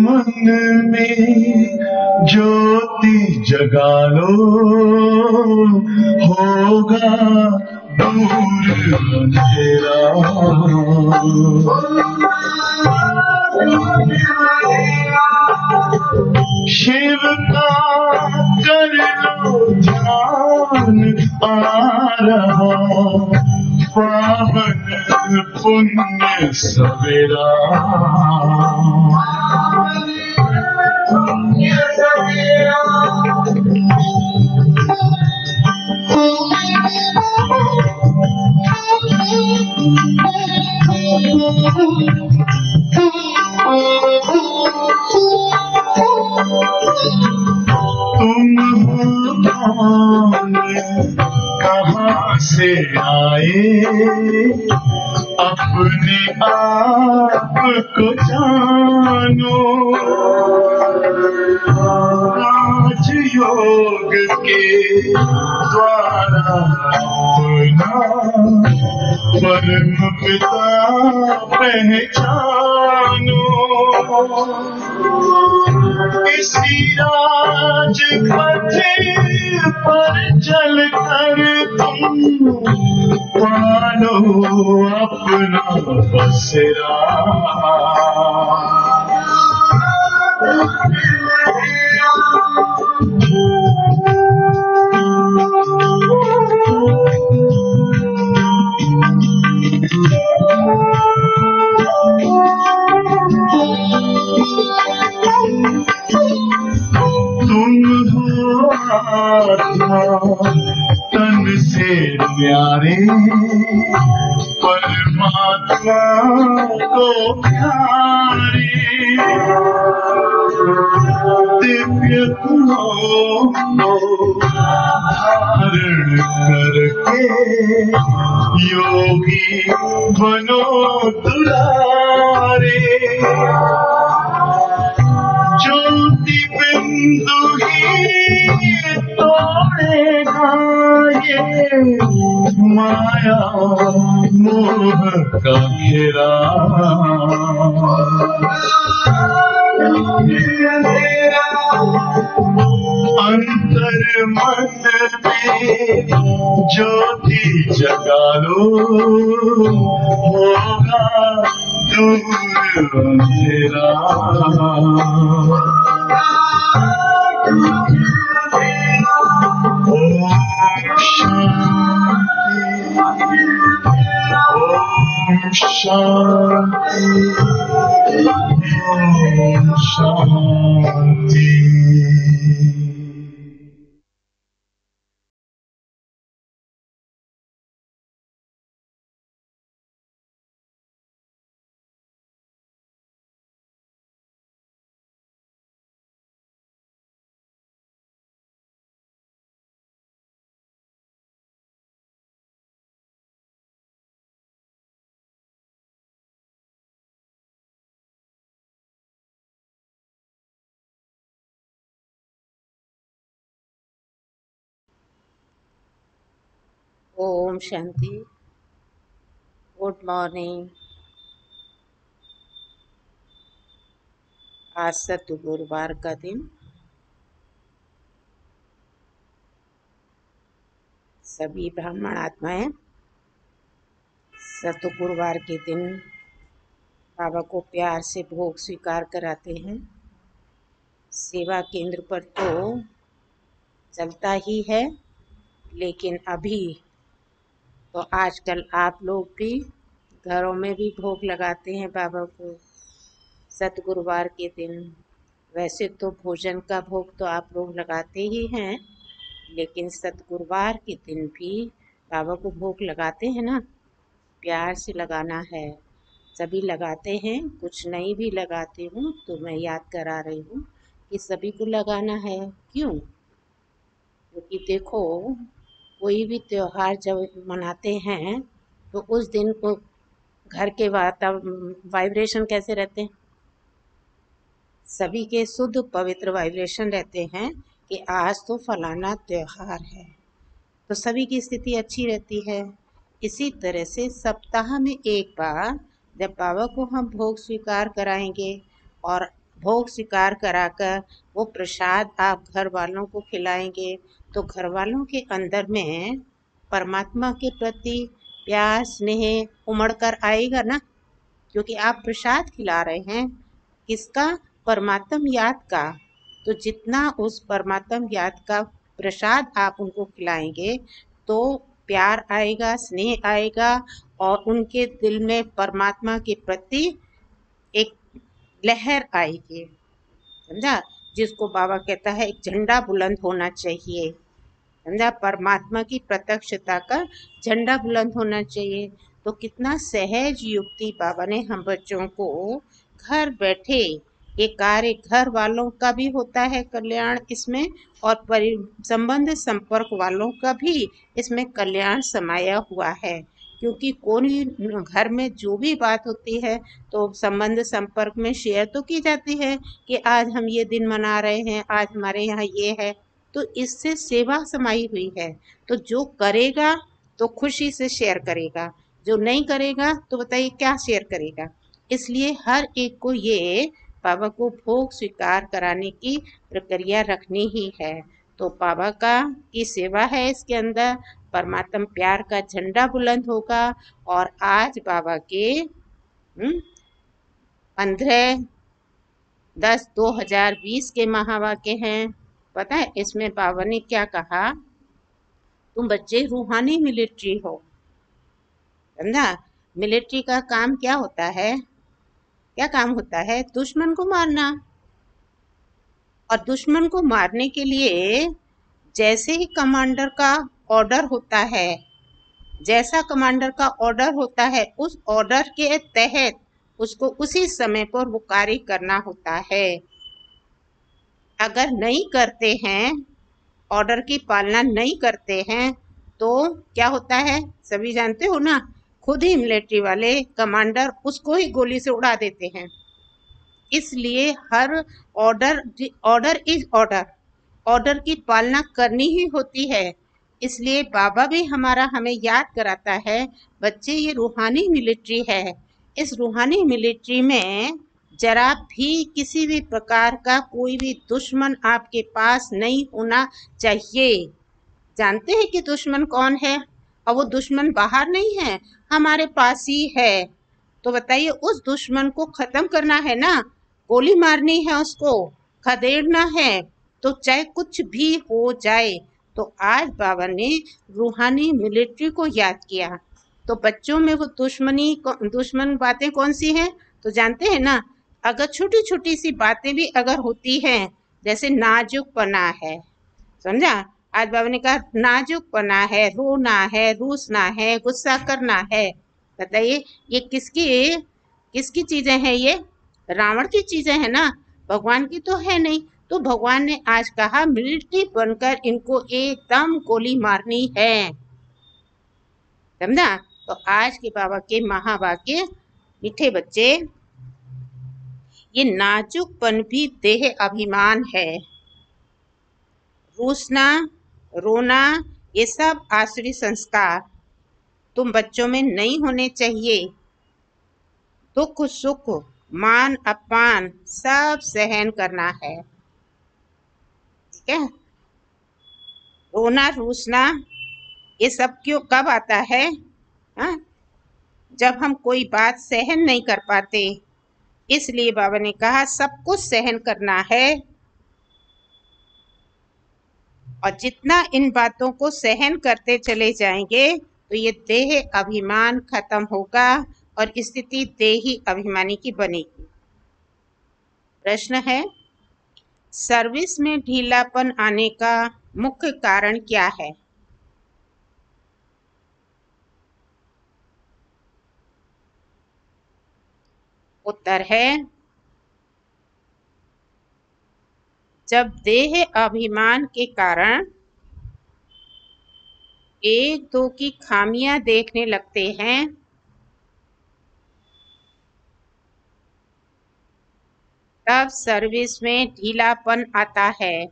मन में ज्योति जगा लो, होगा दूर अंधेरा। शिव का कर लो ध्यान, आ रहा पावन पुण्य सवेरा। तुम हो कौन, कहाँ से आए, अपने आप को जानो। आज योग के द्वारा अपना परम पिता पहचानो। इसी राज पथ पर चल कर तुम पालो अपना बसेरा। तुम हो आत्मा तन से न्यारे, परमात्मा को प्यारे। दिव्य गुणों को धारण करके योगी बनो दुलारे। ज्योति बिंदु ही तोड़ेगा ये माया मोह का घेरा। अंतर मन में ज्योति जगा लो, होगा दूर अंधेरा। ओम शांति, ओम शांति। ओम शांति। Good morning. आज सत्य गुरुवार का दिन। सभी ब्राह्मण आत्माएं सत्य गुरुवार के दिन बाबा को प्यार से भोग स्वीकार कराते हैं। सेवा केंद्र पर तो चलता ही है, लेकिन अभी तो आजकल आप लोग भी घरों में भी भोग लगाते हैं बाबा को सत गुरुवार के दिन। वैसे तो भोजन का भोग तो आप लोग लगाते ही हैं, लेकिन सत गुरुवार के दिन भी बाबा को भोग लगाते हैं ना। प्यार से लगाना है, सभी लगाते हैं। कुछ नहीं भी लगाती हूँ तो मैं याद करा रही हूँ कि सभी को लगाना है। क्यों? क्योंकि देखो, कोई भी त्योहार जब मनाते हैं तो उस दिन को घर के वाइब्रेशन कैसे रहते हैं? सभी के शुद्ध पवित्र वाइब्रेशन रहते हैं कि आज तो फलाना त्योहार है, तो सभी की स्थिति अच्छी रहती है। इसी तरह से सप्ताह में एक बार जब बाबा को हम भोग स्वीकार कराएंगे और भोग स्वीकार कराकर वो प्रसाद आप घर वालों को खिलाएंगे तो घर वालों के अंदर में परमात्मा के प्रति प्यार स्नेह उमड़ कर आएगा ना, क्योंकि आप प्रसाद खिला रहे हैं किसका? परमात्म याद का। तो जितना उस परमात्म याद का प्रसाद आप उनको खिलाएंगे तो प्यार आएगा, स्नेह आएगा और उनके दिल में परमात्मा के प्रति एक लहर आएगी। समझा? जिसको बाबा कहता है एक झंडा बुलंद होना चाहिए। समझा? परमात्मा की प्रत्यक्षता का झंडा बुलंद होना चाहिए। तो कितना सहज युक्ति बाबा ने हम बच्चों को घर बैठे ये कार्य, घर वालों का भी होता है कल्याण इसमें और संबंध संपर्क वालों का भी इसमें कल्याण समाया हुआ है। क्योंकि कोई घर में जो भी बात होती है तो संबंध संपर्क में शेयर तो की जाती है कि आज हम ये दिन मना रहे हैं, आज हमारे यहाँ ये है, तो इससे सेवा समाई हुई है। तो जो करेगा तो खुशी से शेयर करेगा, जो नहीं करेगा तो बताइए क्या शेयर करेगा। इसलिए हर एक को ये बाबा को भोग स्वीकार कराने की प्रक्रिया रखनी ही है। तो बाबा की सेवा है इसके अंदर, परमात्म प्यार का झंडा बुलंद होगा। और आज बाबा के 15/10/2020 के महावाक्य हैं। पता है इसमें बाबा ने क्या कहा? तुम बच्चे रूहानी मिलिट्री हो। समझा? मिलिट्री का काम क्या होता है? क्या काम होता है? दुश्मन को मारना। और दुश्मन को मारने के लिए जैसे ही कमांडर का ऑर्डर होता है, जैसा कमांडर का ऑर्डर होता है उस ऑर्डर के तहत उसको उसी समय पर वो कार्य करना होता है। अगर नहीं करते हैं, ऑर्डर की पालना नहीं करते हैं तो क्या होता है सभी जानते हो ना, खुद ही मिलिट्री वाले कमांडर उसको ही गोली से उड़ा देते हैं। इसलिए हर ऑर्डर इज ऑर्डर, ऑर्डर की पालना करनी ही होती है। इसलिए बाबा भी हमें याद कराता है, बच्चे ये रूहानी मिलिट्री है। इस रूहानी मिलिट्री में जरा भी किसी भी प्रकार का कोई भी दुश्मन आपके पास नहीं होना चाहिए। जानते हैं कि दुश्मन कौन है? और वो दुश्मन बाहर नहीं है, हमारे पास ही है। तो बताइए उस दुश्मन को खत्म करना है ना, गोली मारनी है, उसको खदेड़ना है, तो चाहे कुछ भी हो जाए। तो आज बाबा ने रूहानी मिलिट्री को याद किया। तो बच्चों में वो दुश्मन बातें कौन सी हैं? तो जानते हैं ना, अगर छोटी छोटी सी बातें भी अगर होती हैं, जैसे नाजुकपना है, समझा? आज बाबा ने कहा नाजुकपना है, रोना है, रूसना है, गुस्सा करना है। बताइए ये किसकी चीजें हैं? ये रावण की चीजें हैं ना, भगवान की तो है नहीं। तो भगवान ने आज कहा मिलिट्री बनकर इनको एकदम गोली मारनी है। समझा? तो आज के बाबा के महावाक्य, मीठे बच्चे, ये नाजुकपन भी देह अभिमान है। रूसना, रोना, ये सब आसुरी संस्कार तुम बच्चों में नहीं होने चाहिए। दुख सुख मान अपमान सब सहन करना है। ठीक है? रोना रूसना ये सब कब आता है? हा? जब हम कोई बात सहन नहीं कर पाते। इसलिए बाबा ने कहा सब कुछ सहन करना है। और जितना इन बातों को सहन करते चले जाएंगे तो ये देह अभिमान खत्म होगा और स्थिति देही अभिमानी की बनेगी। प्रश्न है, सर्विस में ढीलापन आने का मुख्य कारण क्या है? उत्तर है, जब देह अभिमान के कारण एक दो की खामियां देखने लगते हैं तब सर्विस में ढीलापन आता है।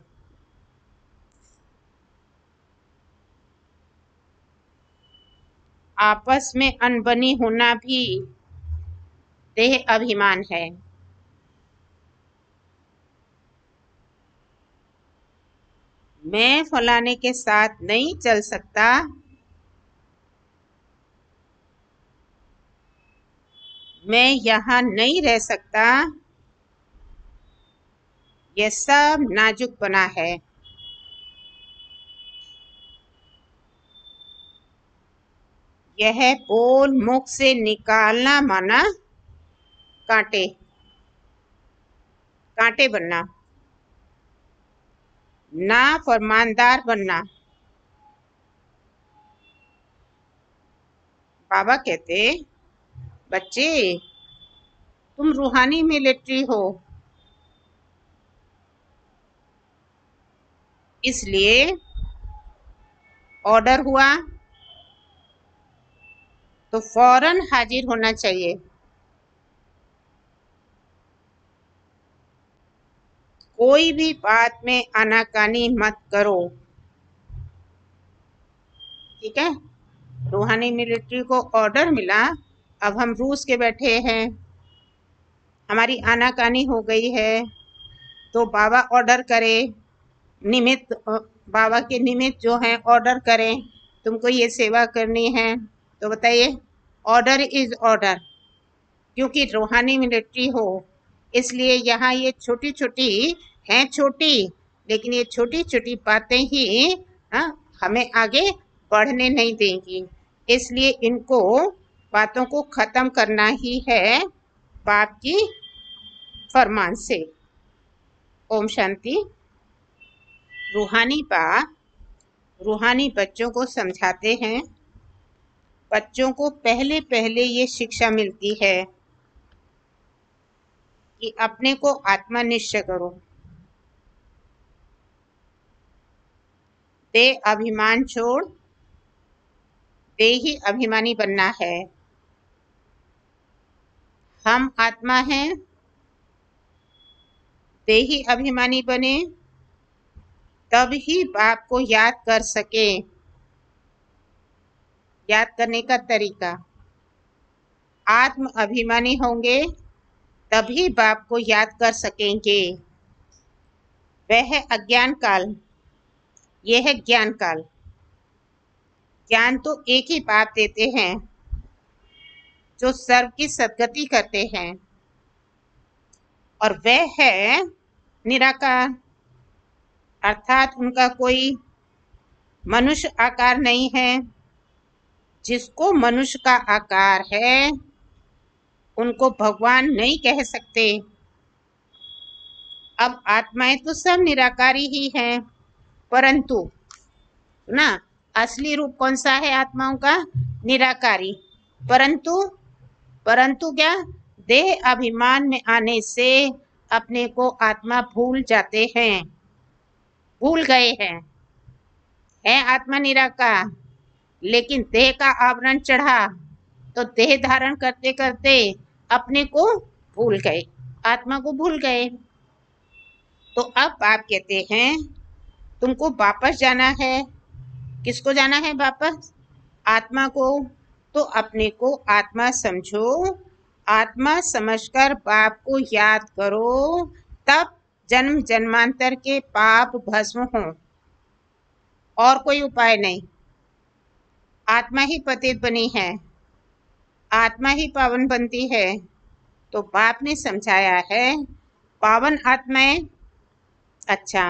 आपस में अनबनी होना भी देह अभिमान है। मैं फलाने के साथ नहीं चल सकता, मैं यहाँ नहीं रह सकता, यह सब नाजुकपना है। यह बोल मुख से निकालना माना कांटे, कांटे बनना, ना फरमानदार बनना। बाबा कहते, बच्चे तुम रूहानी मिलिट्री हो, इसलिए ऑर्डर हुआ तो फौरन हाजिर होना चाहिए। कोई भी बात में आनाकानी मत करो, ठीक है। रूहानी मिलिट्री को ऑर्डर मिला, अब हम रूस के बैठे हैं, हमारी आनाकानी हो गई है, तो बाबा ऑर्डर करे, निमित्त बाबा के निमित्त जो हैं ऑर्डर करें, तुमको ये सेवा करनी है, तो बताइए ऑर्डर इज ऑर्डर। क्योंकि रूहानी मिलिट्री हो, इसलिए यहाँ ये छोटी छोटी हैं, छोटी, लेकिन ये छोटी छोटी बातें ही हमें आगे बढ़ने नहीं देंगी। इसलिए इनको बातों को ख़त्म करना ही है बाप की फरमान से। ओम शांति। रूहानी बाप रूहानी बच्चों को समझाते हैं। बच्चों को पहले पहले ये शिक्षा मिलती है कि अपने को आत्मा निश्चय करो, दे अभिमान छोड़, दे ही अभिमानी बनना है। हम आत्मा हैं, दे ही अभिमानी बने, तब ही बाप को याद कर सके। याद करने का तरीका, आत्म अभिमानी होंगे तभी बाप को याद कर सकेंगे। वह है अज्ञान काल, यह है ज्ञान काल। ज्ञान तो एक ही बाप देते हैं जो सर्व की सद्गति करते हैं, और वह है निराकार, अर्थात उनका कोई मनुष्य आकार नहीं है। जिसको मनुष्य का आकार है उनको भगवान नहीं कह सकते। अब आत्माएं तो सब निराकारी ही हैं, परंतु ना असली रूप कौन सा है आत्माओं का? निराकारी। परंतु क्या? देह अभिमान में आने से अपने को आत्मा भूल जाते हैं, भूल गए हैं। है आत्मा निराकार, लेकिन देह का आवरण चढ़ा तो देह धारण करते करते अपने को भूल गए, आत्मा को भूल गए। तो अब आप कहते हैं तुमको वापस जाना है। किसको जाना है वापस? आत्मा को। तो अपने को आत्मा समझो, आत्मा समझकर बाप को याद करो, तब जन्म जन्मांतर के पाप भस्म हों। और कोई उपाय नहीं। आत्मा ही पतित बनी है, आत्मा ही पावन बनती है। तो बाप ने समझाया है पावन आत्माएं, अच्छा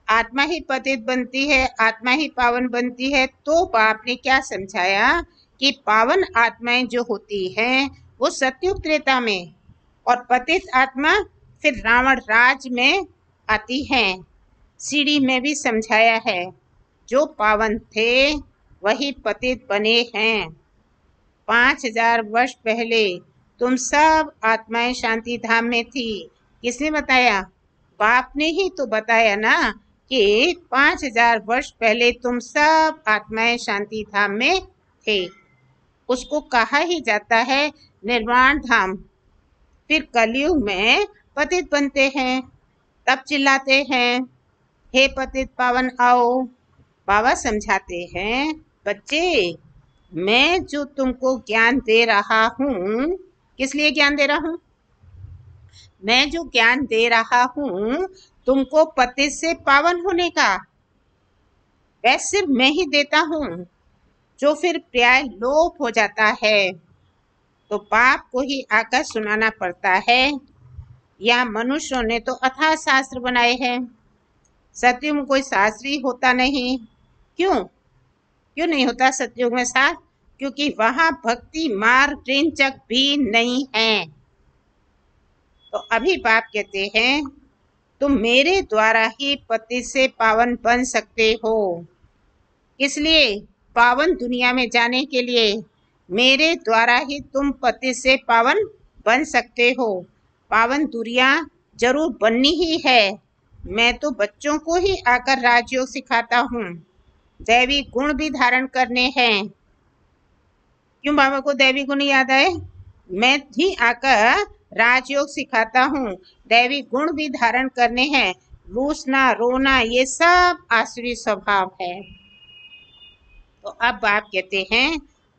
आत्मा ही पतित बनती है, आत्मा ही पावन बनती है। तो बाप ने क्या समझाया कि पावन आत्माएं जो होती हैं वो सतयुग त्रेता में, और पतित आत्मा फिर रावण राज में आती हैं। सीढ़ी में भी समझाया है जो पावन थे वही पतित बने हैं। 5000 वर्ष पहले तुम सब आत्माएं शांति धाम में थी। किसने बताया? बाप ने ही तो बताया ना कि 5000 वर्ष पहले तुम सब आत्माएं शांति धाम में थे। उसको कहा ही जाता है निर्वाण धाम। फिर कलयुग में पतित बनते हैं, तब चिल्लाते हैं हे पतित पावन आओ। बाबा समझाते हैं बच्चे, मैं जो तुमको ज्ञान दे रहा हूँ, किस लिए ज्ञान दे रहा हूँ? मैं जो ज्ञान दे रहा हूँ तुमको पतित से पावन होने का, वह सिर्फ मैं ही देता हूँ, जो फिर प्राय लोप हो जाता है। तो बाप को ही आकर सुनाना पड़ता है, या मनुष्यों ने तो अथाह शास्त्र बनाए हैं। सत्युग में कोई शास्त्री होता नहीं। क्यों क्यों नहीं होता सत्युग में शास्त्र? क्योंकि वहां भक्ति मार्ग रेंचक भी नहीं है। तो अभी बाप कहते हैं, तुम मेरे द्वारा ही पति से पावन बन सकते हो। इसलिए पावन दुनिया में जाने के लिए मेरे द्वारा ही तुम पति से पावन बन सकते हो। पावन दुनिया जरूर बननी ही है। मैं तो बच्चों को ही आकर राजयोग सिखाता हूँ। दैवी गुण भी धारण करने हैं। क्यों बाबा को दैवी गुण याद आए? मैं ही आकर राजयोग सिखाता हूँ। दैवी गुण भी धारण करने हैं। रूसना रोना ये सब आसुरी स्वभाव है। तो अब आप कहते हैं,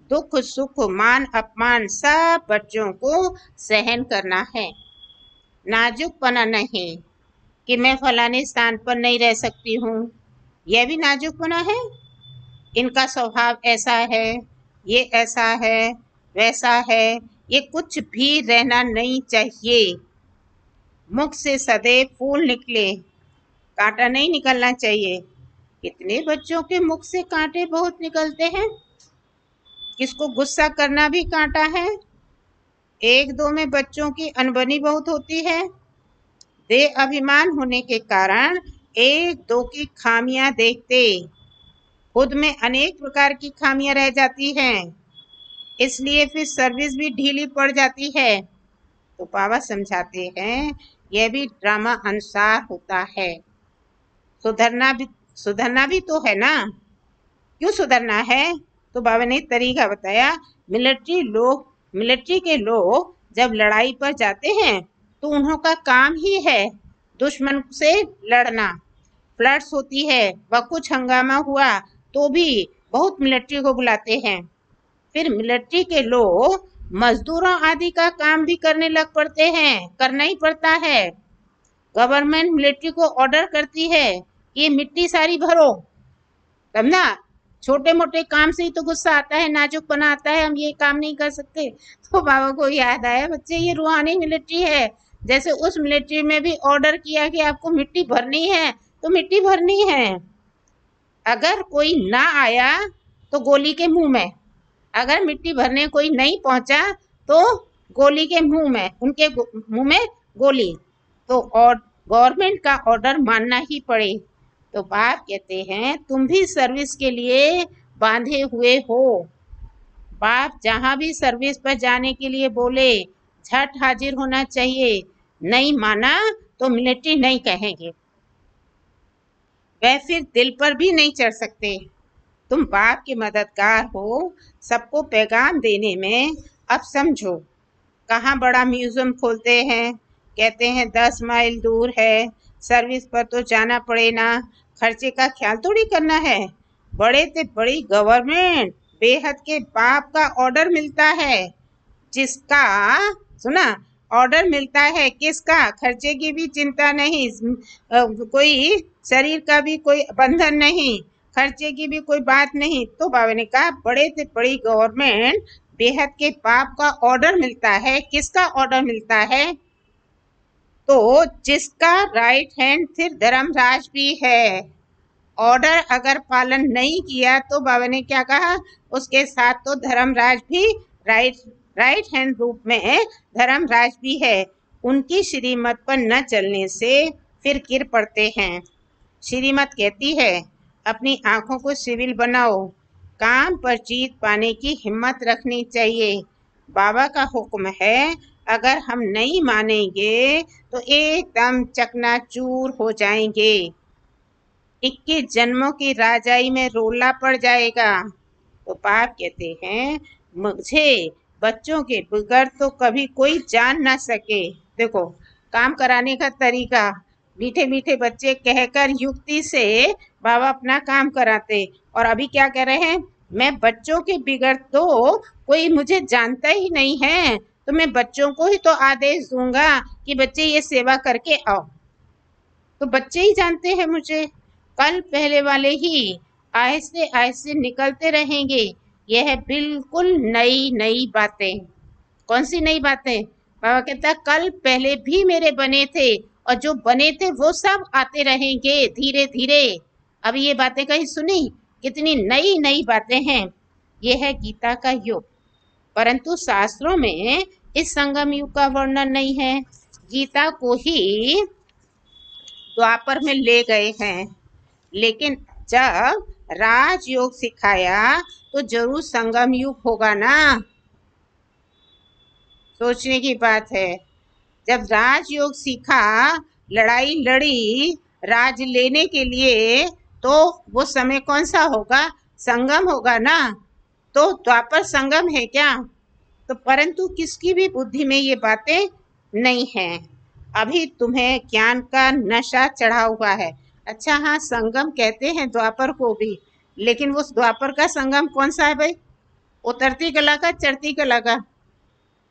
दुख सुख मान अपमान सब बच्चों को सहन करना है। नाजुकपना नहीं कि मैं फलाने स्थान पर नहीं रह सकती हूँ, यह भी नाजुकपना है। इनका स्वभाव ऐसा है, ये ऐसा है, वैसा है, ये कुछ भी रहना नहीं चाहिए। मुख से सदैव फूल निकले, कांटा नहीं निकलना चाहिए। कितने बच्चों के मुख से कांटे बहुत निकलते हैं। किसको गुस्सा करना भी कांटा है। एक दो में बच्चों की अनबनी बहुत होती है। देह अभिमान होने के कारण एक दो की खामियां देखते खुद में अनेक प्रकार की खामियां रह जाती हैं। इसलिए फिर सर्विस भी ढीली पड़ जाती है। तो बाबा समझाते हैं, यह भी ड्रामा अनुसार होता है। सुधरना भी तो है ना। क्यों सुधरना है? तो बाबा ने तरीका बताया। मिलिट्री के लोग जब लड़ाई पर जाते हैं तो उनका काम ही है दुश्मन से लड़ना। फ्लड्स होती है व कुछ हंगामा हुआ तो भी बहुत मिलिट्री को बुलाते हैं। फिर मिलिट्री के लोग मजदूरों आदि का काम भी करने लग पड़ते हैं। करना ही पड़ता है। गवर्नमेंट मिलिट्री को ऑर्डर करती है कि ये मिट्टी सारी भरो, समझा। छोटे मोटे काम से ही तो गुस्सा आता है, नाजुकपना आता है, हम ये काम नहीं कर सकते। तो बाबा को याद आया, बच्चे ये रूहानी मिलिट्री है। जैसे उस मिलिट्री में भी ऑर्डर किया कि आपको मिट्टी भरनी है तो मिट्टी भरनी है। अगर कोई ना आया तो गोली के मुंह में, अगर मिट्टी भरने कोई नहीं पहुंचा तो गोली के मुंह में, उनके मुंह में गोली। तो और गवर्नमेंट का ऑर्डर मानना ही पड़े। तो बाप कहते हैं, तुम भी सर्विस के लिए बांधे हुए हो। बाप जहां भी सर्विस पर जाने के लिए बोले झट हाजिर होना चाहिए। नहीं माना तो मिलिट्री नहीं कहेंगे। वह फिर दिल पर भी नहीं चढ़ सकते। तुम बाप के मददगार हो, सबको पैगाम देने में। अब समझो, कहाँ बड़ा म्यूजियम खोलते हैं, कहते हैं 10 माइल दूर है, सर्विस पर तो जाना पड़े ना, खर्चे का ख्याल थोड़ी करना है। बड़े से बड़ी गवर्नमेंट बेहद के बाप का ऑर्डर मिलता है, जिसका सुना ऑर्डर मिलता है, किसका? खर्चे की भी चिंता नहीं, कोई शरीर का भी कोई बंधन नहीं, खर्चे की भी कोई बात नहीं। तो बाबा ने कहा, बड़े से बड़ी गवर्नमेंट बेहद के बाप का ऑर्डर मिलता है। किसका ऑर्डर मिलता है? तो जिसका राइट हैंड फिर धर्मराज भी है। ऑर्डर अगर पालन नहीं किया तो बाबा ने क्या कहा, उसके साथ तो धर्मराज भी राइट हैंड रूप में धर्मराज भी है। उनकी श्रीमत पर न चलने से फिर गिर पड़ते हैं। श्रीमत कहती है, अपनी आंखों को सिविल बनाओ, काम पर जीत पाने की हिम्मत रखनी चाहिए। बाबा का हुक्म है, अगर हम नहीं मानेंगे तो एकदम चकनाचूर हो जाएंगे। 21 जन्मों की राजाई में रोला पड़ जाएगा। तो बाप कहते हैं, मुझे बच्चों के बगैर तो कभी कोई जान ना सके। देखो काम कराने का तरीका, मीठे मीठे बच्चे कहकर युक्ति से बाबा अपना काम कराते। और अभी क्या कह रहे हैं, मैं बच्चों के बिगड़ तो कोई मुझे जानता ही नहीं है, तो मैं बच्चों को ही तो आदेश दूंगा कि बच्चे ये सेवा करके आओ। तो बच्चे ही जानते हैं मुझे। कल पहले वाले ही आहिस्ते आहिस्ते निकलते रहेंगे। यह बिल्कुल नई नई बातें। कौन सी नई बातें? बाबा कहता कल पहले भी मेरे बने थे और जो बने थे वो सब आते रहेंगे धीरे धीरे। अभी ये बातें कहीं सुनी? कितनी नई नई बातें हैं। ये है गीता का युग। परंतु शास्त्रों में इस संगम युग का वर्णन नहीं है। गीता को ही द्वापर में ले गए हैं, लेकिन जब राजयोग सिखाया तो जरूर संगम युग होगा ना। सोचने की बात है। जब राजयोग सीखा, लड़ाई लड़ी राज लेने के लिए, तो वो समय कौन सा होगा? संगम होगा ना। तो द्वापर संगम है क्या? तो परंतु किसकी भी बुद्धि में ये बातें नहीं है। अभी तुम्हें ज्ञान का नशा चढ़ा हुआ है। अच्छा हाँ, संगम कहते हैं द्वापर को भी, लेकिन वो द्वापर का संगम कौन सा है भाई? उतरती कला का, चढ़ती कला का?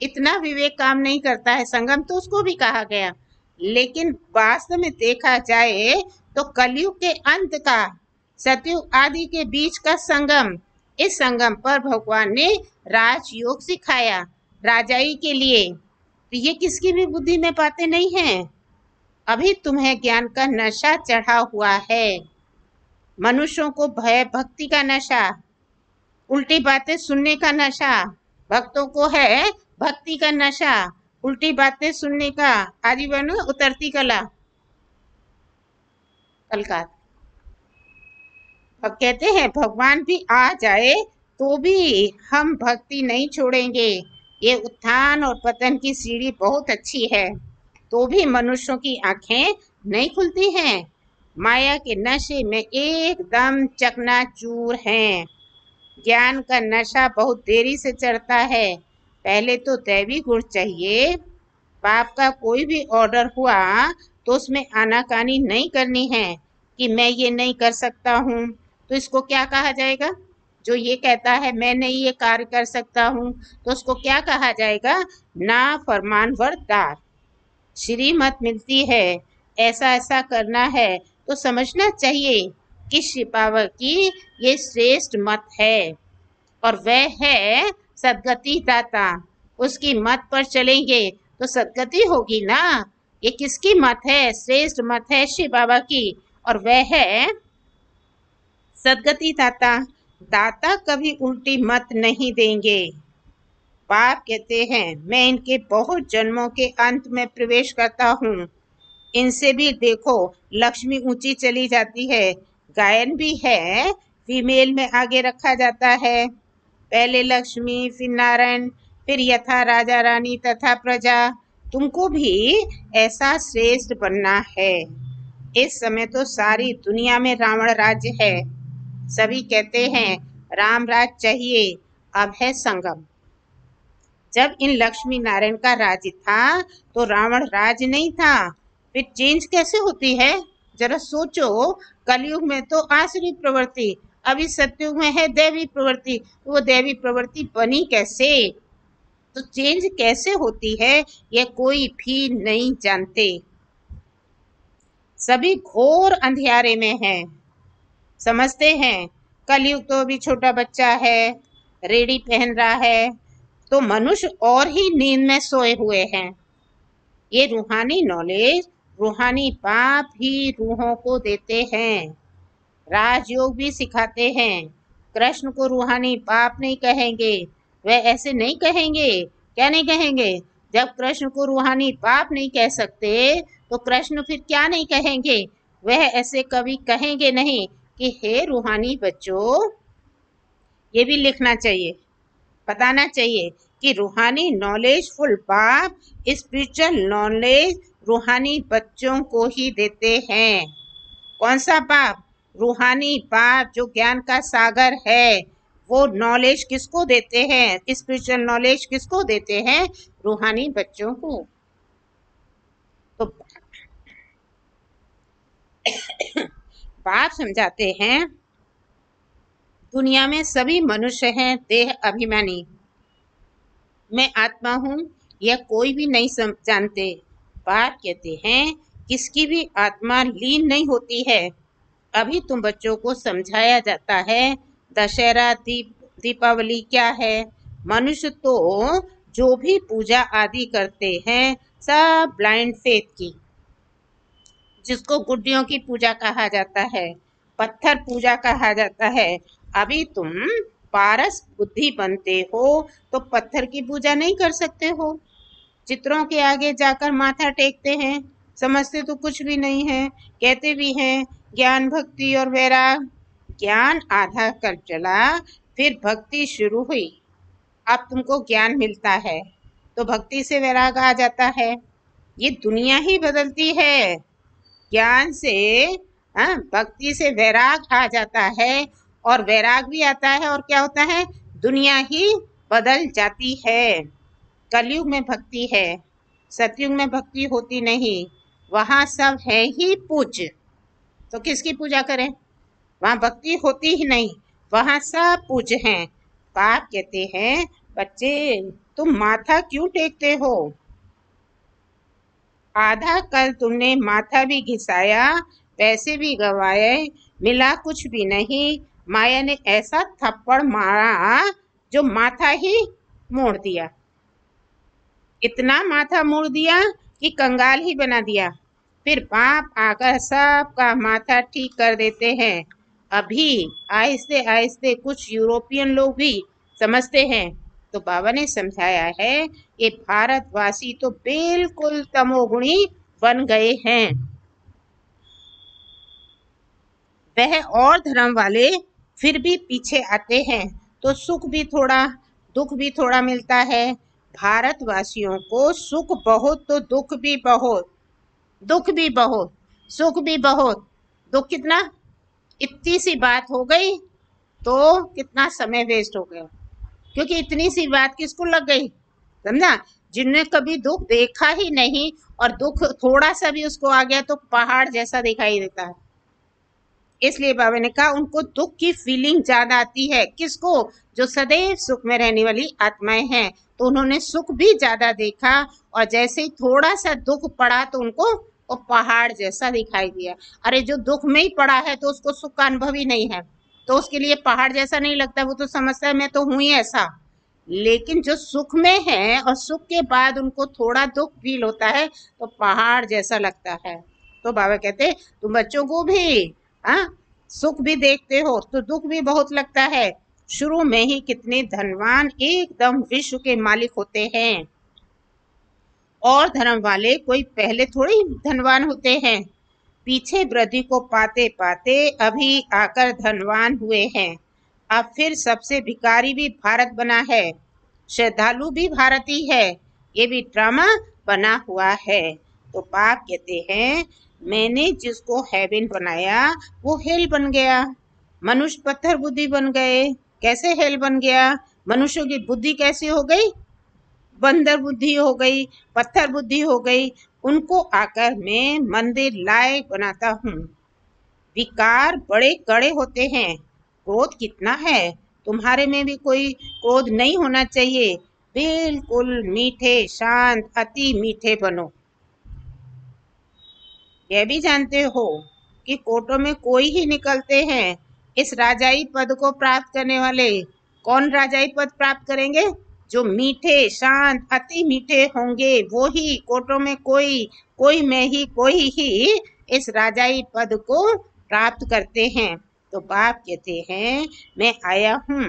इतना विवेक काम नहीं करता है। संगम तो उसको भी कहा गया, लेकिन वास्तव में देखा जाए तो कलयुग के अंत का, सतयुग आदि के बीच का संगम, इस संगम पर भगवान ने राजयोग सिखाया राजाई के लिए। तो ये किसकी भी बुद्धि में बातें नहीं है। अभी तुम्हें ज्ञान का नशा चढ़ा हुआ है। मनुष्यों को भय भक्ति का नशा, उल्टी बातें सुनने का नशा। भक्तों को है भक्ति का नशा, उल्टी बातें सुनने का। आदि बनो उतरती कला। कलका अब कहते हैं भगवान भी आ जाए तो भी हम भक्ति नहीं छोड़ेंगे। ये उत्थान और पतन की सीढ़ी बहुत अच्छी है, तो भी मनुष्यों की आंखें नहीं खुलती हैं। माया के नशे में एकदम चकनाचूर हैं। ज्ञान का नशा बहुत देरी से चढ़ता है। पहले तो दैवी गुण चाहिए। बाप का कोई भी ऑर्डर हुआ तो उसमें आनाकानी नहीं करनी है कि मैं ये नहीं कर सकता हूँ। तो इसको क्या कहा जाएगा? जो ये कहता है मैं नहीं ये कार्य कर सकता हूँ, तो उसको क्या कहा जाएगा? ना फरमानबरदार। श्रीमत मिलती है, ऐसा ऐसा करना है, तो समझना चाहिए कि शिपावर की ये श्रेष्ठ मत है और वह है सदगति दाता। उसकी मत पर चलेंगे तो सदगति होगी ना। ये किसकी मत है? श्रेष्ठ मत है शिव बाबा की, और वह है सदगति दाता। दाता कभी उल्टी मत नहीं देंगे। बाप कहते हैं मैं इनके बहुत जन्मों के अंत में प्रवेश करता हूँ। इनसे भी देखो लक्ष्मी ऊंची चली जाती है। गायन भी है, फीमेल में आगे रखा जाता है। पहले लक्ष्मी, फिर नारायण, फिर यथा राजा रानी तथा प्रजा। तुमको भी ऐसा श्रेष्ठ बनना है। इस समय तो सारी दुनिया में रावण राज्य है। सभी कहते हैं राम राज चाहिए। अब है संगम। जब इन लक्ष्मी नारायण का राज्य था तो रावण राज नहीं था। फिर चेंज कैसे होती है? जरा सोचो। कलयुग में तो आसुरी प्रवृत्ति, अभी सतयुग में है दैवी प्रवृत्ति। तो वो दैवी प्रवृत्ति बनी कैसे? तो चेंज कैसे होती है यह कोई भी नहीं जानते। सभी घोर अंधियारे में हैं। समझते हैं कलयुग तो अभी छोटा बच्चा है, रेडी पहन रहा है, तो मनुष्य और ही नींद में सोए हुए हैं। ये रूहानी नॉलेज रूहानी बाप ही रूहों को देते हैं। राजयोग भी सिखाते हैं। कृष्ण को रूहानी बाप नहीं कहेंगे। वह ऐसे नहीं कहेंगे। क्या नहीं कहेंगे? जब कृष्ण को रूहानी बाप नहीं कह सकते तो कृष्ण फिर क्या नहीं कहेंगे? वह ऐसे कभी कहेंगे नहीं कि हे रूहानी बच्चों। ये भी लिखना चाहिए, बताना चाहिए कि रूहानी नॉलेज फुल बाप स्पिरिचुअल नॉलेज रूहानी बच्चों को ही देते हैं। कौन सा बाप? रूहानी बाप जो ज्ञान का सागर है। वो नॉलेज किसको देते हैं? स्पिरिचुअल नॉलेज किसको देते हैं? रूहानी बच्चों को। तो बाप समझाते हैं दुनिया में सभी मनुष्य हैं देह अभिमानी। मैं आत्मा हूँ यह कोई भी नहीं जानते। बाप कहते हैं किसकी भी आत्मा लीन नहीं होती है। अभी तुम बच्चों को समझाया जाता है दशहरा दीपावली क्या है। मनुष्य तो जो भी पूजा आदि करते हैं सब ब्लाइंड फेथ की, जिसको गुड्डियों की पूजा कहा जाता है, पत्थर पूजा कहा जाता है। अभी तुम पारस बुद्धि बनते हो तो पत्थर की पूजा नहीं कर सकते हो। चित्रों के आगे जाकर माथा टेकते हैं, समझते तो कुछ भी नहीं है। कहते भी हैं ज्ञान भक्ति और वैराग। ज्ञान आधा कर चला, फिर भक्ति शुरू हुई। अब तुमको ज्ञान मिलता है तो भक्ति से वैराग आ जाता है। ये दुनिया ही बदलती है। ज्ञान से भक्ति से वैराग आ जाता है और वैराग भी आता है और क्या होता है, दुनिया ही बदल जाती है। कलयुग में भक्ति है, सतयुग में भक्ति होती नहीं। वहां सब है ही पूज्य, तो किसकी पूजा करें? वहां भक्ति होती ही नहीं, वहां सब पूज्य हैं। बाप कहते हैं बच्चे तुम माथा क्यों टेकते हो? आधा कल तुमने माथा भी घिसाया, पैसे भी गवाए, मिला कुछ भी नहीं। माया ने ऐसा थप्पड़ मारा जो माथा ही मोड़ दिया। इतना माथा मोड़ दिया कि कंगाल ही बना दिया। फिर बाप आकर सबका माथा ठीक कर देते हैं। अभी आहिस्ते आहिस्ते कुछ यूरोपियन लोग भी समझते हैं। तो बाबा ने समझाया है ये भारतवासी तो बिल्कुल तमोगुणी बन गए हैं। वह और धर्म वाले फिर भी पीछे आते हैं तो सुख भी थोड़ा दुख भी थोड़ा मिलता है। भारतवासियों को सुख बहुत तो दुख भी बहुत, दुख भी बहुत, सुख भी बहुत। दुख कितना? इतनी सी बात हो गई तो कितना समय वेस्ट हो गया, क्योंकि इतनी सी बात किसको लग गई, समझा? जिनने कभी दुख देखा ही नहीं और दुख थोड़ा सा भी उसको आ गया तो पहाड़ जैसा दिखाई देता है। इसलिए बाबा ने कहा उनको दुख की फीलिंग ज्यादा आती है। किसको? जो सदैव सुख में रहने वाली आत्माएं हैं। तो उन्होंने सुख भी ज्यादा देखा और जैसे ही थोड़ा सा दुख पड़ा तो उनको वो पहाड़ जैसा दिखाई दिया। अरे जो दुख में ही पड़ा है तो उसको सुख का अनुभव ही नहीं है, तो उसके लिए पहाड़ जैसा नहीं लगता। वो तो समझता है मैं तो हूं ही ऐसा। लेकिन जो सुख में है और सुख के बाद उनको थोड़ा दुख फील होता है तो पहाड़ जैसा लगता है। तो बाबा कहते तुम बच्चों को भी सुख भी देखते हो तो दुख भी बहुत लगता है। शुरू में ही कितने धनवान एकदम विश्व के मालिक होते हैं, और धर्म वाले कोई पहले थोड़ी धनवान होते हैं। पीछे वृद्धि को पाते पाते अभी आकर धनवान हुए हैं। अब फिर सबसे भिखारी भी भारत बना है, श्रद्धालु भी भारती है। ये भी ड्रामा बना हुआ है। तो बाप कहते हैं मैंने जिसको हेवन बनाया वो हेल बन गया। मनुष्य पत्थर बुद्धि बन गए। कैसे हेल बन गया? मनुष्यों की बुद्धि कैसी हो गई? बंदर बुद्धि हो गई, पत्थर बुद्धि हो गई। उनको आकर मैं मंदिर लायक बनाता हूँ। विकार बड़े कड़े होते हैं। क्रोध कितना है? तुम्हारे में भी कोई क्रोध नहीं होना चाहिए। बिल्कुल मीठे शांत अति मीठे बनो। यह भी जानते हो कि कोर्टों में कोई ही निकलते हैं इस राजाई पद को प्राप्त करने वाले। कौन राजाई पद प्राप्त करेंगे? जो मीठे शांत अति मीठे होंगे वो ही कोर्टों में कोई में ही कोई ही इस राजाई पद को प्राप्त करते हैं। तो बाप कहते हैं मैं आया हूँ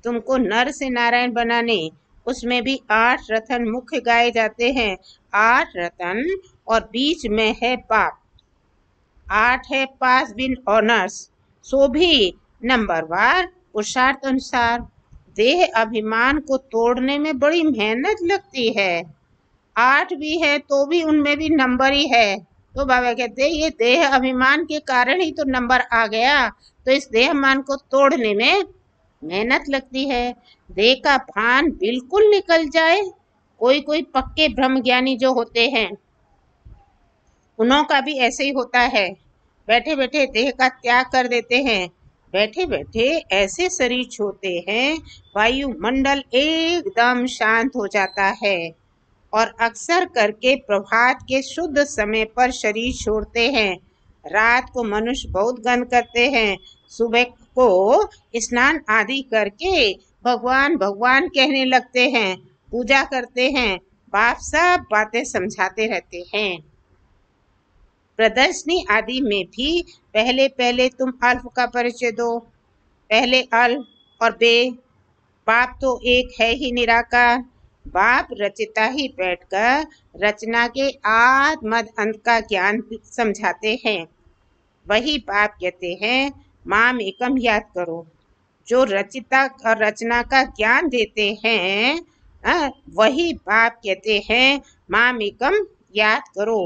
तुमको नर से नारायण बनाने। उसमें भी 8 रतन मुख्य गाए जाते हैं। 8 रतन और बीच में है पाप। 8 है पास बिन ऑनर्स, सो भी नंबरवार पुरुषार्थ अनुसार। देह अभिमान को तोड़ने में बड़ी मेहनत लगती है। 8 भी है तो भी उनमें भी नंबर ही है। तो बाबा कहते हैं ये देह अभिमान के कारण ही तो नंबर आ गया। तो इस देह अभिमान को तोड़ने में मेहनत लगती है। देह का भान बिल्कुल निकल जाए। कोई पक्के ब्रह्म ज्ञानी जो होते हैं उन्हों का भी ऐसे ही होता है। बैठे बैठे देह का त्याग कर देते हैं। बैठे बैठे ऐसे शरीर छोड़ते हैं वायुमंडल एकदम शांत हो जाता है। और अक्सर करके प्रभात के शुद्ध समय पर शरीर छोड़ते हैं। रात को मनुष्य बहुत गंद करते हैं, सुबह को स्नान आदि करके भगवान भगवान कहने लगते हैं, पूजा करते हैं। बाप सब बातें समझाते रहते हैं। प्रदर्शनी आदि में भी पहले पहले तुम अल्फ का परिचय दो। पहले अल्फ और बे। बाप तो एक है ही निराकार। बाप रचता ही बैठकर रचना के आद मद अंत का ज्ञान समझाते हैं। वही बाप कहते हैं, माम एकम याद करो। जो रचिता और रचना का ज्ञान देते हैं, वही बाप कहते हैं, माम एकम याद करो।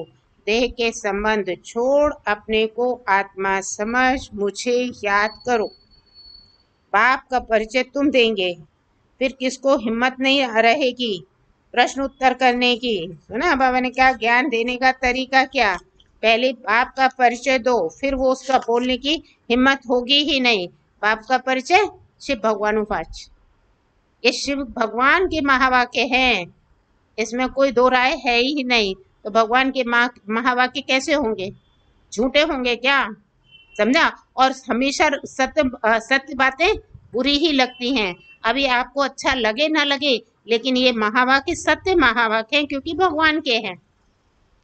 देह के संबंध छोड़ अपने को आत्मा समझ मुझे याद करो। बाप का परिचय तुम देंगे, फिर किसको हिम्मत नहीं रहेगी प्रश्न उत्तर करने की। सुना बाबा ने क्या ज्ञान देने का तरीका क्या? पहले बाप का परिचय दो, फिर वो उसका बोलने की हिम्मत होगी ही नहीं। बाप का परिचय शिव भगवान उपाच, ये शिव भगवान के महावाक्य हैं, इसमें कोई दो राय है ही नहीं। तो भगवान के महावाक्य कैसे होंगे? झूठे होंगे क्या? समझा? और हमेशा सत्य बातें बुरी ही लगती हैं। अभी आपको अच्छा लगे ना लगे, लेकिन ये महावाक्य सत्य महावाक्य हैं, क्योंकि भगवान के हैं।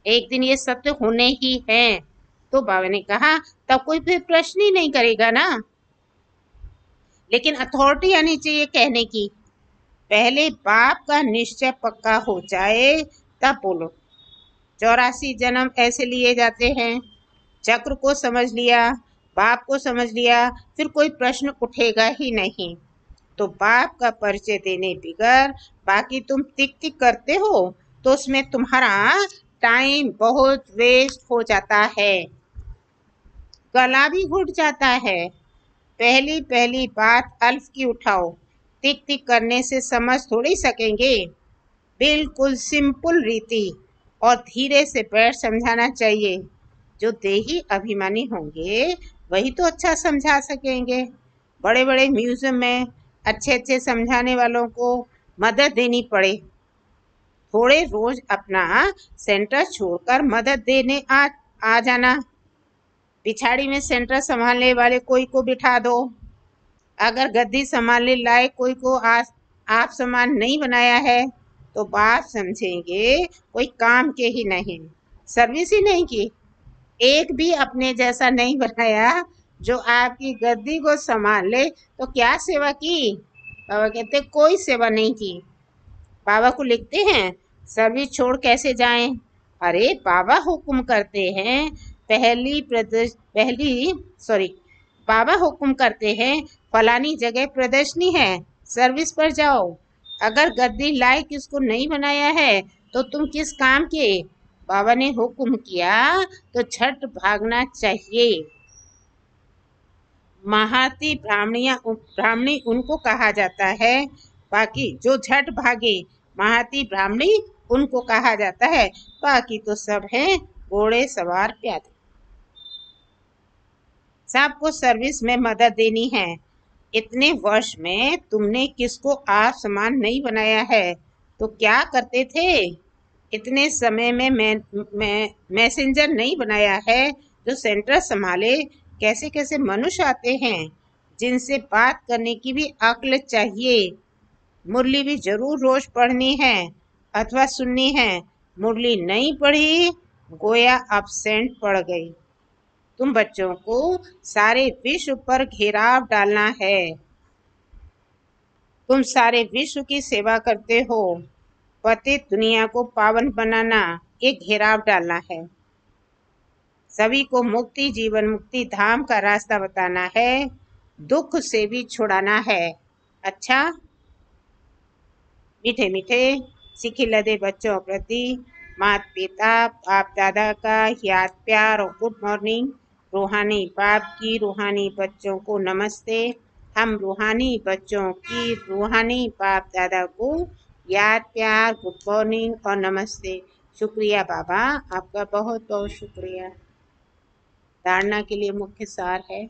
एक दिन ये सत्य होने ही हैं। तो बाबा ने कहा तब कोई फिर प्रश्न ही नहीं करेगा ना। लेकिन अथॉरिटी आनी चाहिए कहने की। पहले बाप का निश्चय पक्का हो जाए तब बोलो। 84 जन्म ऐसे लिए जाते हैं। चक्र को समझ लिया, बाप को समझ लिया, फिर कोई प्रश्न उठेगा ही नहीं। तो बाप का परिचय देने बिगर बाकी तुम टिक टिक करते हो, तो उसमें तुम्हारा टाइम बहुत वेस्ट हो जाता है, गला भी घुट जाता है। पहली पहली बात अल्फ की उठाओ। टिक टिक करने से समझ थोड़ी सकेंगे। बिल्कुल सिंपल रीति और धीरे से बैठ समझाना चाहिए। जो देही अभिमानी होंगे वही तो अच्छा समझा सकेंगे। बड़े बड़े म्यूजियम में अच्छे अच्छे समझाने वालों को मदद देनी पड़े। थोड़े रोज अपना सेंटर छोड़कर मदद देने आ जाना। पिछाड़ी में सेंटर संभालने वाले कोई को बिठा दो। अगर गद्दी संभालने लायक कोई को आप समान नहीं बनाया है, तो बाप समझेंगे कोई काम के ही नहीं, सर्विस ही नहीं की। एक भी अपने जैसा नहीं बनाया जो आपकी गद्दी को संभाल ले, तो क्या सेवा की? बाबा कहते कोई सेवा नहीं की। बाबा को लिखते हैं सर्विस छोड़ कैसे जाएं? अरे बाबा हुक्म करते हैं, बाबा हुक्म करते हैं फलानी जगह प्रदर्शनी है, सर्विस पर जाओ। अगर गद्दी लायक किसको नहीं बनाया है, तो तुम किस काम के? बाबा ने हुक्म किया तो झट भागना चाहिए। महाती ब्राह्मणी उनको कहा जाता है, बाकी जो झट भागे महाती ब्राह्मणी उनको कहा जाता है। बाकी तो सब हैं घोड़े सवार प्यादे। सबको सर्विस में मदद देनी है। इतने वर्ष में तुमने किसको आप समान नहीं बनाया है, तो क्या करते थे? इतने समय में मैसेंजर नहीं बनाया है जो सेंटर संभाले। कैसे कैसे मनुष्य आते हैं जिनसे बात करने की भी अक्ल चाहिए। मुरली भी जरूर रोज पढ़नी है अथवा सुननी है। मुरली नहीं पढ़ी गोया absent पड़ गई। तुम बच्चों को सारे विश्व पर घेराव डालना है। तुम सारे विश्व की सेवा करते हो। पतित दुनिया को पावन बनाना, एक घेराव डालना है। सभी को मुक्ति जीवन मुक्ति धाम का रास्ता बताना है, दुख से भी छुड़ाना है। अच्छा मीठे मीठे सीखी लदे बच्चों प्रति माता पिता बाप दादा का याद प्यार और गुड मॉर्निंग। रूहानी बाप की रूहानी बच्चों को नमस्ते। हम रूहानी बच्चों की रूहानी बाप दादा को याद प्यार गुड मॉर्निंग और नमस्ते। शुक्रिया बाबा, आपका बहुत बहुत शुक्रिया। धारणा के लिए मुख्य सार है,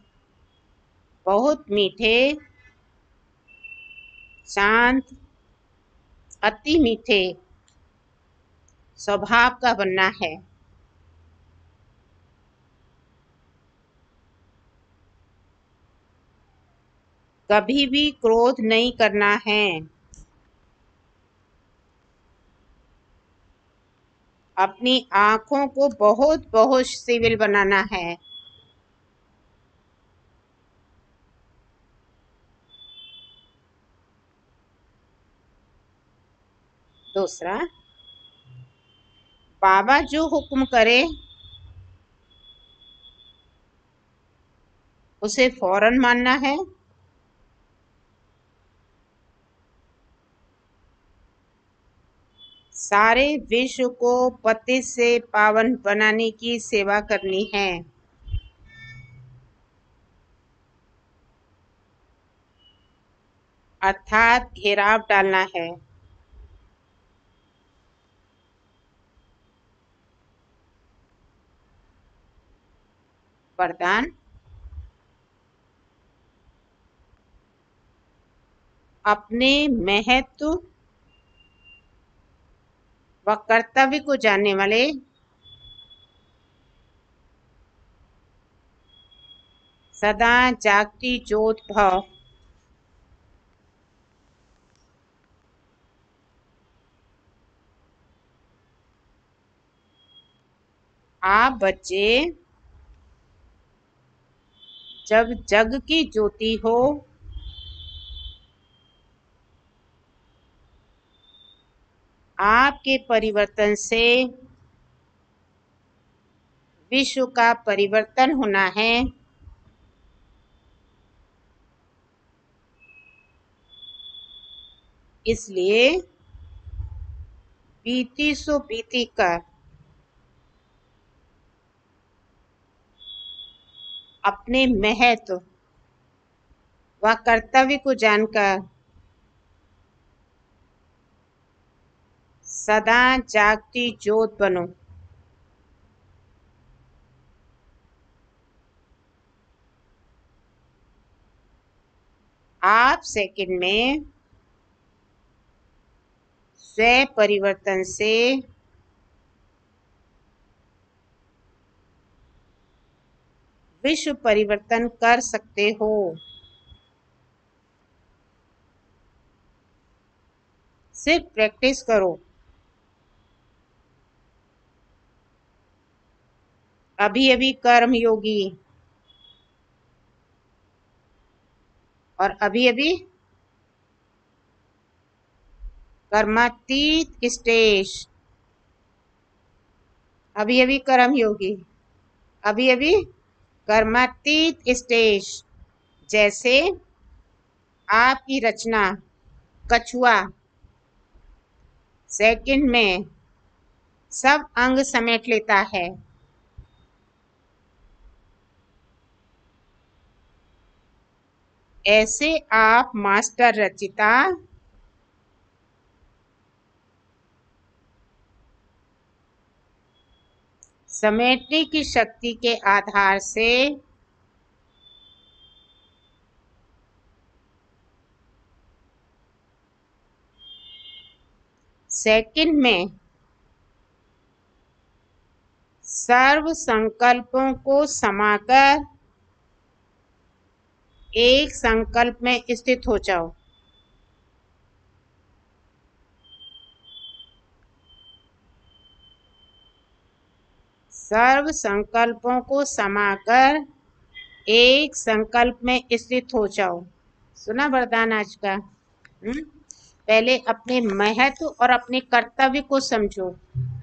बहुत मीठे शांत अति मीठे स्वभाव का बनना है। कभी भी क्रोध नहीं करना है। अपनी आंखों को बहुत बहुत सिविल बनाना है। दूसरा, बाबा जो हुक्म करे उसे फौरन मानना है। सारे विश्व को पतित से पावन बनाने की सेवा करनी है। अर्थात घेराव डालना है। वरदान, अपने महत्व व कर्तव्य को जानने वाले सदा जागती ज्योत भव। आप बच्चे जब जग की ज्योति हो, आपके परिवर्तन से विश्व का परिवर्तन होना है। इसलिए बीती सो बीती कर अपने महत्व व कर्तव्य को जानकर सदा जागती ज्योत बनो। आप सेकंड में स्वयं परिवर्तन से विश्व परिवर्तन कर सकते हो। सिर्फ प्रैक्टिस करो। अभी अभी कर्म योगी और अभी अभी कर्मातीत स्टेज। अभी अभी कर्म योगी, अभी अभी कर्मातीत स्टेज। जैसे आपकी रचना कछुआ सेकंड में सब अंग समेट लेता है, ऐसे आप मास्टर रचिता समेटने की शक्ति के आधार से सेकंड में सर्व संकल्पों को समाकर एक संकल्प में स्थित हो जाओ। सर्व संकल्पों को समाकर एक संकल्प में स्थित हो जाओ। सुना वरदान आज का? पहले अपने महत्व और अपने कर्तव्य को समझो।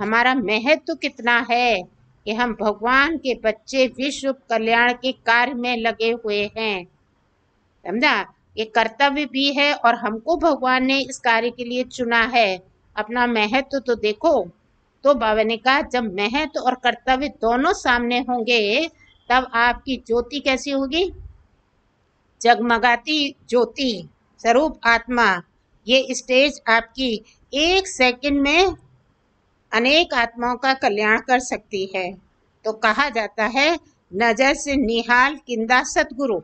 हमारा महत्व कितना है कि हम भगवान के बच्चे विश्व कल्याण के कार्य में लगे हुए हैं। समझा? ये कर्तव्य भी है और हमको भगवान ने इस कार्य के लिए चुना है। अपना महत्व तो देखो। तो बाबा ने कहा जब महत्व और कर्तव्य दोनों सामने होंगे तब आपकी ज्योति कैसी होगी? जगमगाती ज्योति स्वरूप आत्मा। ये स्टेज आपकी एक सेकंड में अनेक आत्माओं का कल्याण कर सकती है। तो कहा जाता है नजर से निहाल किंदा सतगुरु।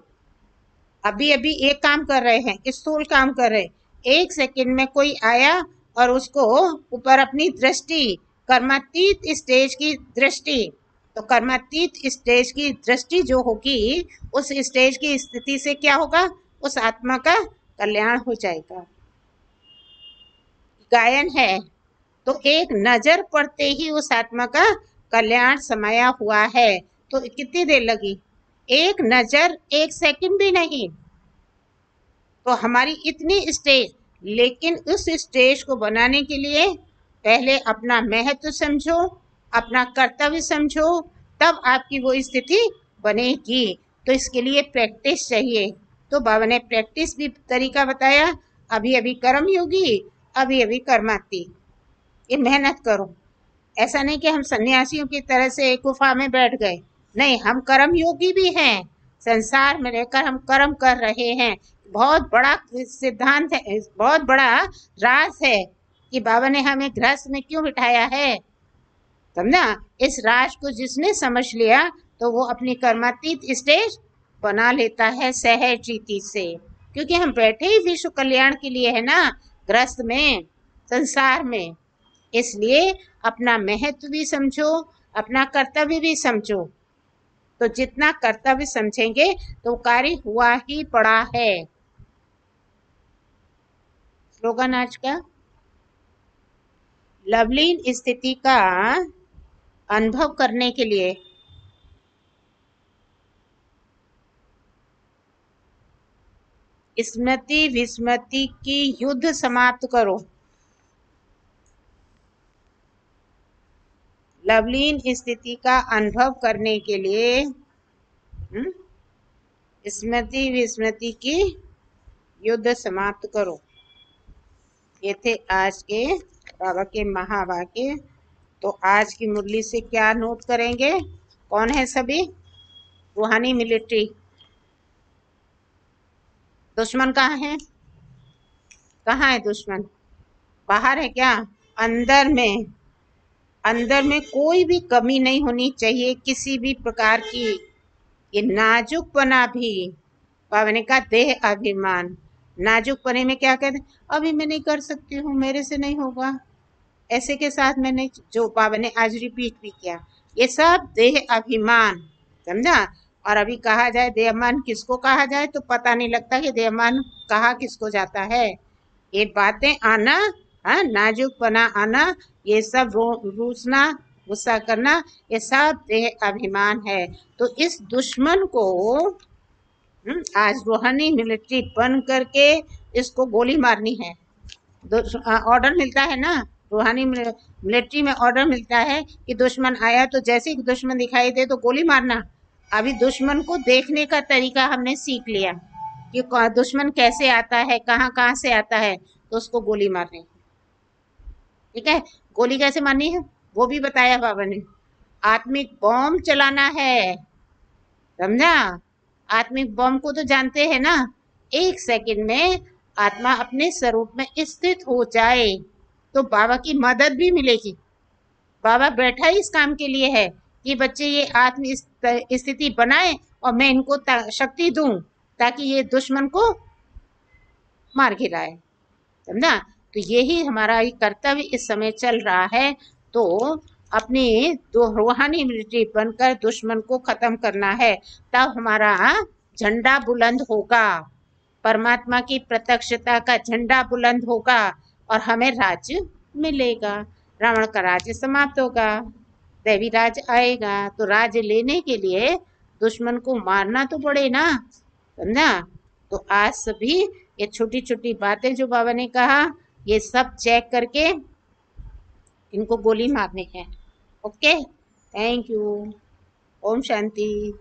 अभी अभी एक काम कर रहे हैं, स्थूल काम कर रहे हैं, एक सेकंड में कोई आया और उसको ऊपर अपनी दृष्टि कर्मातीत स्टेज की दृष्टि, तो कर्मातीत स्टेज की दृष्टि जो होगी उस स्टेज की स्थिति से क्या होगा? उस आत्मा का कल्याण हो जाएगा। गायन है तो एक नजर पड़ते ही उस आत्मा का कल्याण समाया हुआ है। तो कितनी देर लगी? एक नजर, एक सेकंड भी नहीं। तो हमारी इतनी स्टेज, लेकिन उस स्टेज को बनाने के लिए पहले अपना महत्व समझो, अपना कर्तव्य समझो, तब आपकी वो स्थिति बनेगी। तो इसके लिए प्रैक्टिस चाहिए। तो बाबा ने प्रैक्टिस भी तरीका बताया, अभी अभी कर्म योगी, अभी अभी कर्माती। ये मेहनत करो। ऐसा नहीं कि हम सन्यासियों की तरह से एक गुफा में बैठ गए, नहीं, हम कर्म योगी भी हैं। संसार में रहकर हम कर्म कर रहे हैं। बहुत बड़ा सिद्धांत है, बहुत बड़ा राज है कि बाबा ने हमें गृहस्थ में क्यों बिठाया है, समझा? इस राज को जिसने समझ लिया तो वो अपनी कर्मातीत स्टेज बना लेता है सहज रीति से, क्योंकि हम बैठे ही विश्व कल्याण के लिए है ना, गृहस्थ में, संसार में। इसलिए अपना महत्व भी समझो, अपना कर्तव्य भी समझो। तो जितना कर्तव्य समझेंगे तो कार्य हुआ ही पड़ा है। स्लोगन आज का, लवलीन स्थिति का अनुभव करने के लिए स्मृति विस्मृति की युद्ध समाप्त करो। लवलीन स्थिति का अनुभव करने के लिए स्मृति विस्मृति की युद्ध समाप्त करो। ये थे आज के बाबा के महावाक्य। तो आज की मुरली से क्या नोट करेंगे? कौन है सभी? रूहानी मिलिट्री। दुश्मन कहाँ है? कहाँ है दुश्मन? बाहर है क्या? अंदर में। अंदर में कोई भी कमी नहीं होनी चाहिए किसी भी प्रकार की। ये नाजुकपना भी, बाबा ने कहा देह अभिमान। नाजुकपने में क्या कहते हैं? अभी मैं नहीं कर सकती हूँ, मेरे से नहीं होगा, ऐसे के साथ मैंने, जो बाबा ने आज रिपीट भी किया, ये सब देह अभिमान, समझा? और अभी कहा जाए देहमान किसको कहा जाए तो पता नहीं लगता कि देहमान कहा किसको जाता है। ये बातें आना, हाँ, नाजुकपना आना, ये सब रूसना, गुस्सा करना, ये सब देह अभिमान है। तो इस दुश्मन को आज रूहानी मिलिट्री बन करके इसको गोली मारनी है। ऑर्डर मिलता है ना, रूहानी मिलिट्री में ऑर्डर मिलता है कि दुश्मन आया तो जैसे ही दुश्मन दिखाई दे तो गोली मारना। अभी दुश्मन को देखने का तरीका हमने सीख लिया कि दुश्मन कैसे आता है, कहाँ कहाँ से आता है, तो उसको गोली मारनी। ठीक है? गोली कैसे मारनी है वो भी बताया बाबा ने। आत्मिक बम चलाना है, समझा? आत्मिक बम को तो जानते हैं ना, एक सेकंड में आत्मा अपने स्वरूप में स्थित हो जाए तो बाबा की मदद भी मिलेगी। बाबा बैठा ही इस काम के लिए है कि बच्चे ये आत्म स्थिति बनाए और मैं इनको शक्ति दूं ताकि ये दुश्मन को मार गिराए, समझा? तो यही हमारा कर्तव्य इस समय चल रहा है। तो अपनी रूहानी मिलिट्री बनकर दुश्मन को खत्म करना है, तब हमारा झंडा बुलंद होगा, परमात्मा की प्रत्यक्षता का झंडा बुलंद होगा और हमें राज्य मिलेगा। रावण का राज्य समाप्त होगा, दैवी राज आएगा। तो राज्य लेने के लिए दुश्मन को मारना तो पड़े ना, समझा? तो आज सभी ये छोटी छोटी बातें जो बाबा ने कहा, ये सब चेक करके इनको गोली मारनी है। Okay, thank you. ओम शांति।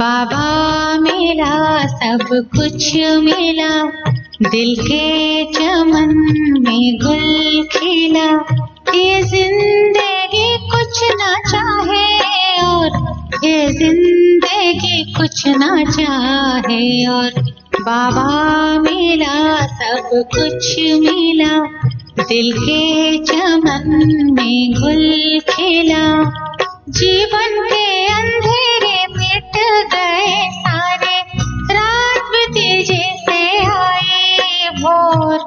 बाबा मिला सब कुछ मिला, दिल के चमन में गुल खिला। ये जिंदगी कुछ ना चाहे और ये जिंदगी कुछ ना चाहे और बाबा मिला सब कुछ मिला, दिल के चमन में गुल खिला। जीवन के अंधेरे मिट गए सारे, रात बीती जैसे आई भोर,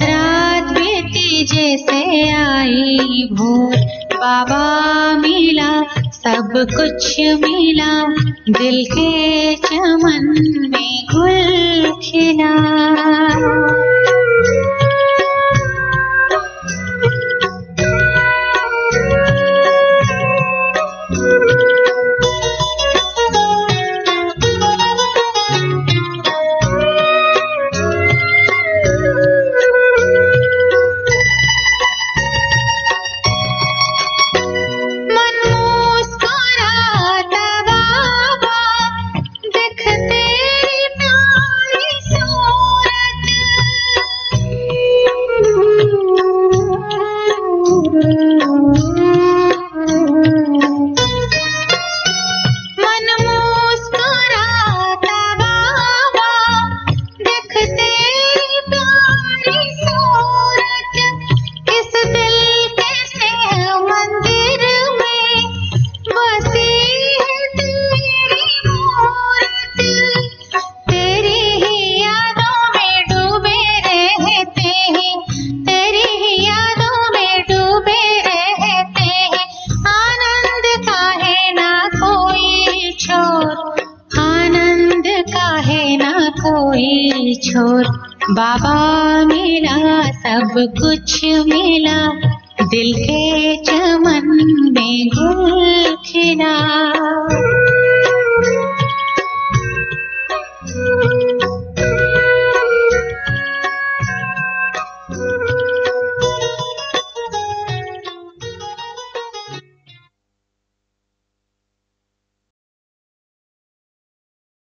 रात बीती जैसे आई भोर। बाबा मिला सब कुछ मिला, दिल के चमन में गुल खिला। छोर बाबा मिला सब कुछ मिला, दिल के चमन में गुल खिला।